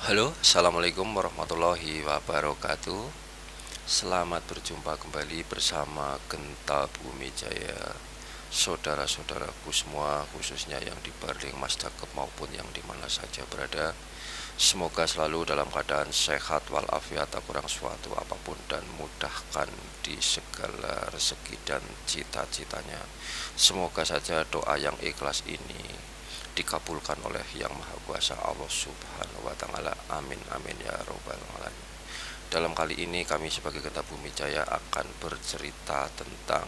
Halo, assalamualaikum warahmatullahi wabarakatuh. Selamat berjumpa kembali bersama Genta Bumi Jaya. Saudara-saudaraku semua, khususnya yang di Barling Mas Cakep maupun yang dimana saja berada, semoga selalu dalam keadaan sehat walafiat, tak kurang suatu apapun, dan mudahkan di segala rezeki dan cita-citanya. Semoga saja doa yang ikhlas ini dikabulkan oleh Yang Maha Kuasa Allah Subhanahu wa taala. Amin amin ya robbal alamin. Dalam kali ini kami sebagai Genta Bumi Jaya akan bercerita tentang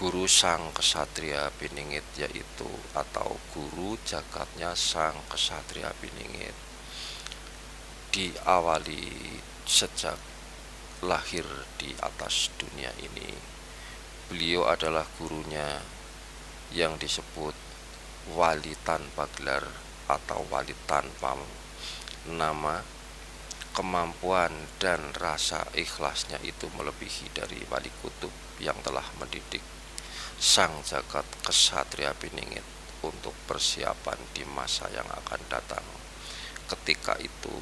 guru sang kesatria Piningit, yaitu atau guru jagatnya sang kesatria Piningit. Diawali sejak lahir di atas dunia ini. Beliau adalah gurunya yang disebut wali tanpa gelar atau wali tanpa nama. Kemampuan dan rasa ikhlasnya itu melebihi dari wali kutub yang telah mendidik sang jagat kesatria Piningit untuk persiapan di masa yang akan datang, ketika itu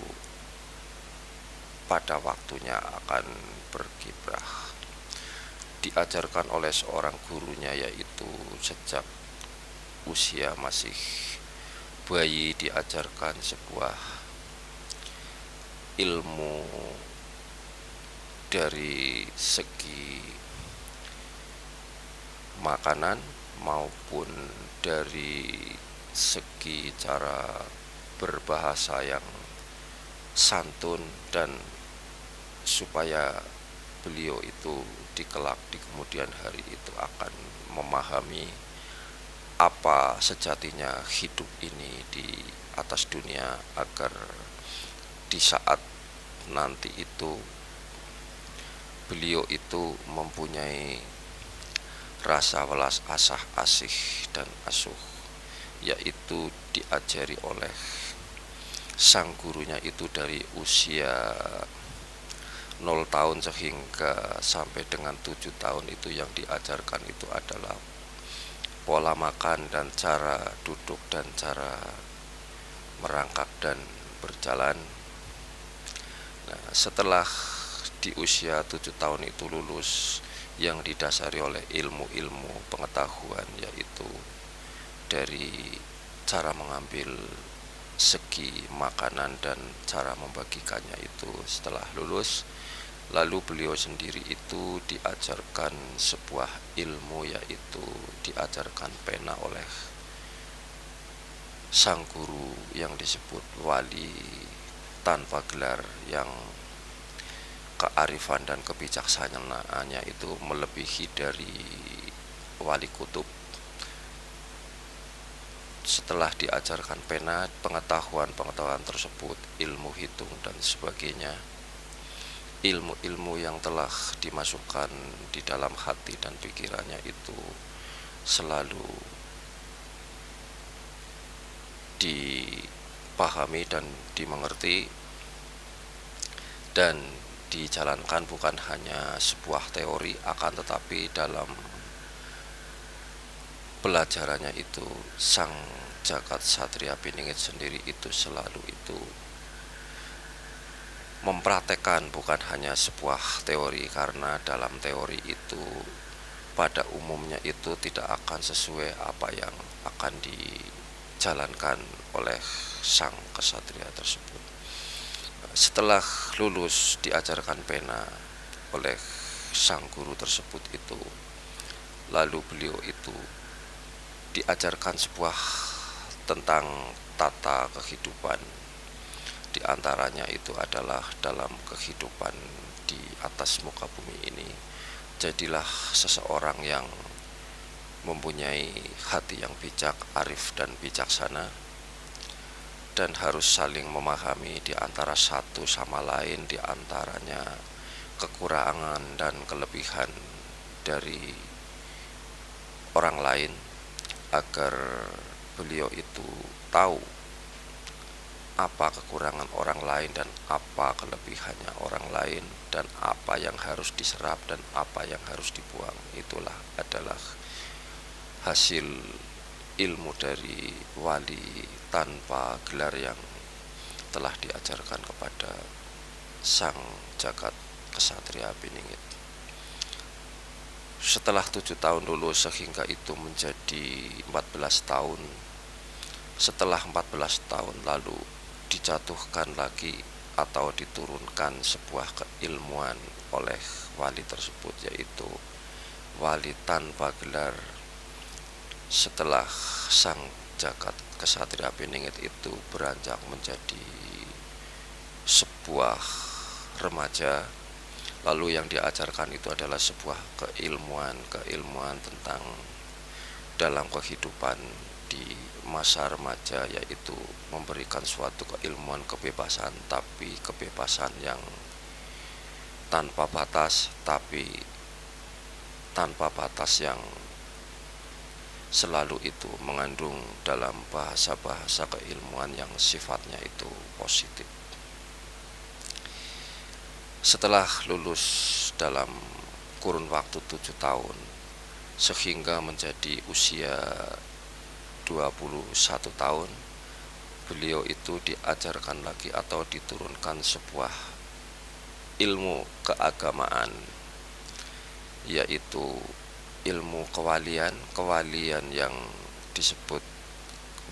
pada waktunya akan berkiprah. Diajarkan oleh seorang gurunya, yaitu sejak usia masih bayi diajarkan sebuah ilmu dari segi makanan maupun dari segi cara berbahasa yang santun, dan supaya beliau itu dikelak di kemudian hari itu akan memahami apa sejatinya hidup ini di atas dunia, agar di saat nanti itu beliau itu mempunyai rasa welas asah asih dan asuh, yaitu diajari oleh sang gurunya itu dari usia 0 tahun sehingga sampai dengan 7 tahun. Itu yang diajarkan itu adalah pola makan dan cara duduk dan cara merangkak dan berjalan. Nah, setelah di usia 7 tahun itu lulus, yang didasari oleh ilmu-ilmu pengetahuan, yaitu dari cara mengambil segi makanan dan cara membagikannya. Itu setelah lulus, lalu beliau sendiri itu diajarkan sebuah ilmu, yaitu diajarkan pena oleh sang guru yang disebut wali tanpa gelar, yang kearifan dan kebijaksanaannya itu melebihi dari wali kutub. Setelah diajarkan pena, pengetahuan-pengetahuan tersebut, ilmu hitung dan sebagainya, ilmu-ilmu yang telah dimasukkan di dalam hati dan pikirannya itu selalu dipahami dan dimengerti dan dijalankan, bukan hanya sebuah teori, akan tetapi dalam pelajarannya itu sang jagat satria Piningit sendiri itu selalu itu mempraktekkan, bukan hanya sebuah teori, karena dalam teori itu pada umumnya itu tidak akan sesuai apa yang akan dijalankan oleh sang kesatria tersebut. Setelah lulus diajarkan pena oleh sang guru tersebut itu, lalu beliau itu diajarkan sebuah tentang tata kehidupan. Di antaranya itu adalah dalam kehidupan di atas muka bumi ini, jadilah seseorang yang mempunyai hati yang bijak, arif dan bijaksana, dan harus saling memahami di antara satu sama lain, di antaranya kekurangan dan kelebihan dari orang lain, agar beliau itu tahu apa kekurangan orang lain dan apa kelebihannya orang lain, dan apa yang harus diserap dan apa yang harus dibuang. Itulah adalah hasil ilmu dari wali tanpa gelar yang telah diajarkan kepada sang jagat kesatria Piningit. Setelah 7 tahun lulus sehingga itu menjadi 14 tahun. Setelah 14 tahun lalu dijatuhkan lagi atau diturunkan sebuah keilmuan oleh wali tersebut, yaitu wali tanpa gelar. Setelah sang jagat kesatria Piningit itu beranjak menjadi sebuah remaja, lalu yang diajarkan itu adalah sebuah keilmuan tentang dalam kehidupan di masa remaja, yaitu memberikan suatu keilmuan kebebasan, tapi kebebasan yang tanpa batas, tapi tanpa batas yang selalu itu mengandung dalam bahasa-bahasa keilmuan yang sifatnya itu positif. Setelah lulus dalam kurun waktu 7 tahun sehingga menjadi usia 21 tahun, beliau itu diajarkan lagi atau diturunkan sebuah ilmu keagamaan, yaitu ilmu kewalian yang disebut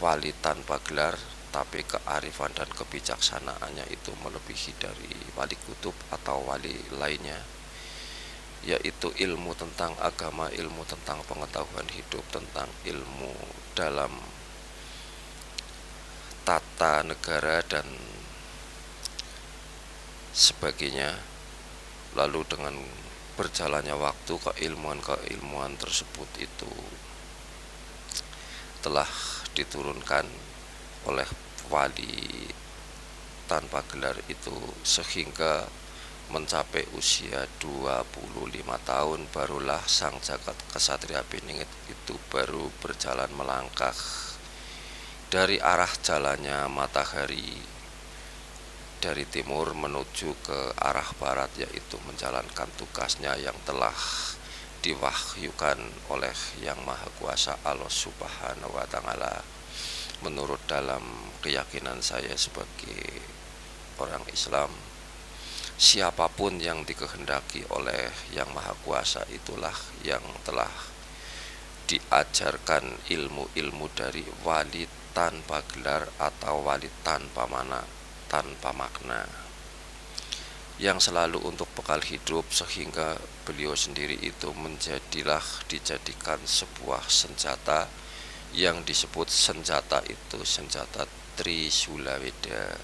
wali tanpa gelar, tapi kearifan dan kebijaksanaannya itu melebihi dari wali kutub atau wali lainnya, yaitu ilmu tentang agama, ilmu tentang pengetahuan hidup, tentang ilmu dalam tata negara dan sebagainya. Lalu dengan berjalannya waktu, keilmuan tersebut itu telah diturunkan oleh wali tanpa gelar itu sehingga mencapai usia 25 tahun, barulah sang jagat kesatria Piningit itu baru berjalan melangkah dari arah jalannya matahari dari timur menuju ke arah barat, yaitu menjalankan tugasnya yang telah diwahyukan oleh Yang Maha Kuasa Allah Subhanahu wa Ta'ala. Menurut dalam keyakinan saya sebagai orang Islam, siapapun yang dikehendaki oleh Yang Maha Kuasa itulah yang telah diajarkan ilmu-ilmu dari wali tanpa gelar atau wali tanpa makna, yang selalu untuk bekal hidup, sehingga beliau sendiri itu dijadikan sebuah senjata yang disebut senjata Trisula Weda.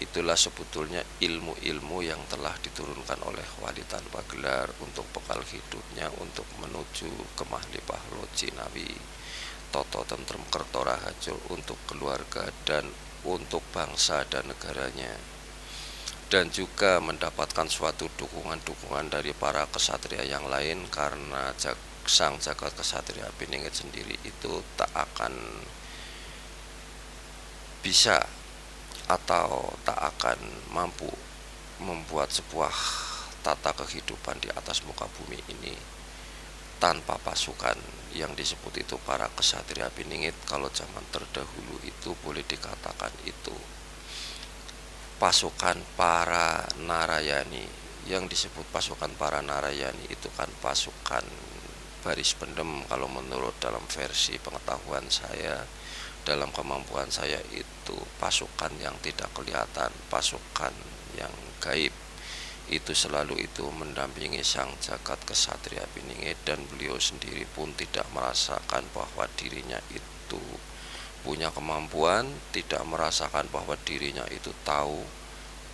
Itulah sebetulnya ilmu-ilmu yang telah diturunkan oleh wali tanpa gelar untuk bekal hidupnya, untuk menuju ke Mahlipah Lojinawi, Toto Tentrem Kerto Raharjo, untuk keluarga dan untuk bangsa dan negaranya, dan juga mendapatkan suatu dukungan dari para kesatria yang lain, karena sang jagat kesatria Piningit sendiri itu tak akan bisa atau tak akan mampu membuat sebuah tata kehidupan di atas muka bumi ini tanpa pasukan yang disebut itu para kesatria Piningit. Kalau zaman terdahulu itu boleh dikatakan itu pasukan para Narayani. Yang disebut pasukan para Narayani itu kan pasukan baris pendem. Kalau menurut dalam versi pengetahuan saya, dalam kemampuan saya, itu pasukan yang tidak kelihatan, pasukan yang gaib. Itu selalu itu mendampingi sang jagat kesatria Piningit, dan beliau sendiri pun tidak merasakan bahwa dirinya itu punya kemampuan, tidak merasakan bahwa dirinya itu tahu,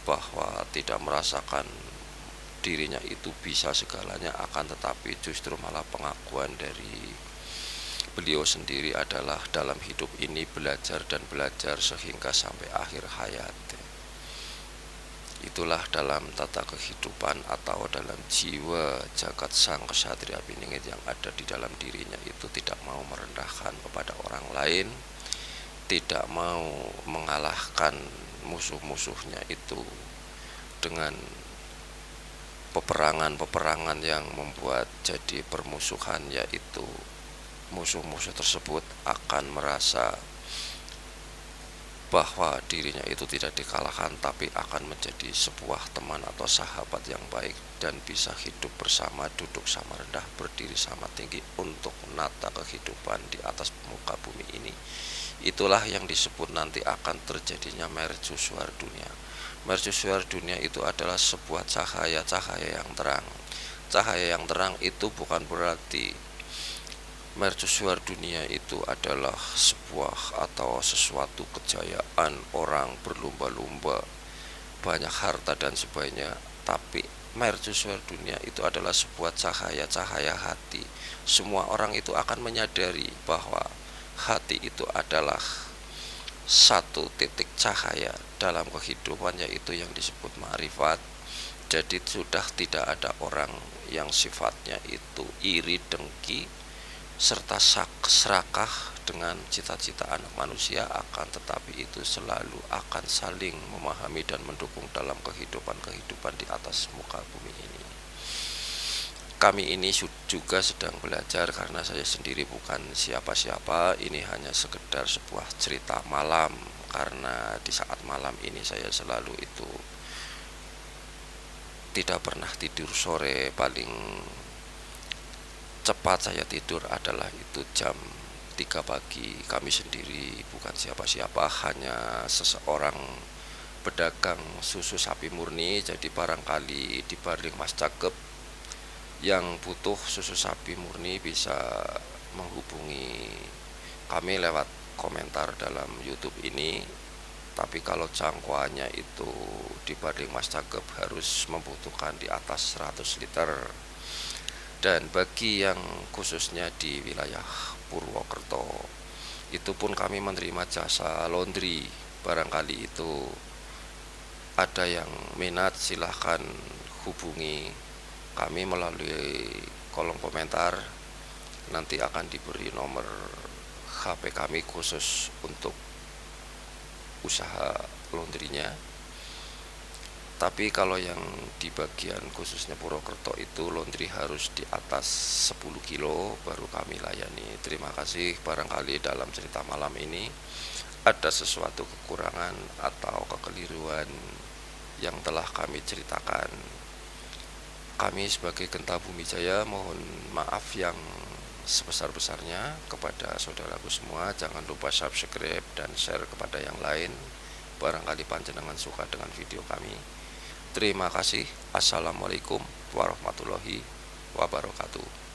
bahwa tidak merasakan dirinya itu bisa segalanya, akan tetapi justru malah pengakuan dari beliau sendiri adalah dalam hidup ini belajar dan belajar sehingga sampai akhir hayat. Itulah dalam tata kehidupan atau dalam jiwa jagat sang kesatria Piningit yang ada di dalam dirinya itu tidak mau merendahkan kepada orang lain, tidak mau mengalahkan musuh-musuhnya itu dengan peperangan yang membuat jadi permusuhan, yaitu musuh-musuh tersebut akan merasa bahwa dirinya itu tidak dikalahkan, tapi akan menjadi sebuah teman atau sahabat yang baik dan bisa hidup bersama, duduk sama rendah, berdiri sama tinggi untuk menata kehidupan di atas muka bumi ini. Itulah yang disebut nanti akan terjadinya mercusuar dunia. Mercusuar dunia itu adalah sebuah cahaya-cahaya yang terang. Cahaya yang terang itu bukan berarti mercusuar dunia itu adalah sebuah atau sesuatu kejayaan orang berlomba-lomba, banyak harta dan sebagainya. Tapi mercusuar dunia itu adalah sebuah cahaya-cahaya hati. Semua orang itu akan menyadari bahwa hati itu adalah satu titik cahaya dalam kehidupan, yaitu yang disebut ma'rifat. Jadi sudah tidak ada orang yang sifatnya itu iri, dengki, serta serakah dengan cita-cita anak manusia, akan tetapi itu selalu akan saling memahami dan mendukung dalam kehidupan di atas muka bumi ini. Kami ini juga sedang belajar karena saya sendiri bukan siapa-siapa. Ini hanya sekedar sebuah cerita malam, karena di saat malam ini saya selalu itu tidak pernah tidur sore. Paling cepat saya tidur adalah itu jam 3 pagi. Kami sendiri bukan siapa-siapa, hanya seseorang pedagang susu sapi murni. Jadi barangkali di Barling Mas Cakep yang butuh susu sapi murni bisa menghubungi kami lewat komentar dalam YouTube ini. Tapi kalau jangkauannya itu di Barling Mas Cakep harus membutuhkan di atas 100 liter. Dan bagi yang khususnya di wilayah Purwokerto, itu pun kami menerima jasa laundry. Barangkali itu ada yang minat, silahkan hubungi kami melalui kolom komentar. Nanti akan diberi nomor HP kami khusus untuk usaha laundrynya. Tapi kalau yang di bagian khususnya Purwokerto itu laundry harus di atas 10 kilo baru kami layani. Terima kasih. Barangkali dalam cerita malam ini ada sesuatu kekurangan atau kekeliruan yang telah kami ceritakan. Kami sebagai Genta Bumi Jaya mohon maaf yang sebesar-besarnya kepada saudaraku semua. Jangan lupa subscribe dan share kepada yang lain. Barangkali panjenengan suka dengan video kami. Terima kasih. Assalamualaikum warahmatullahi wabarakatuh.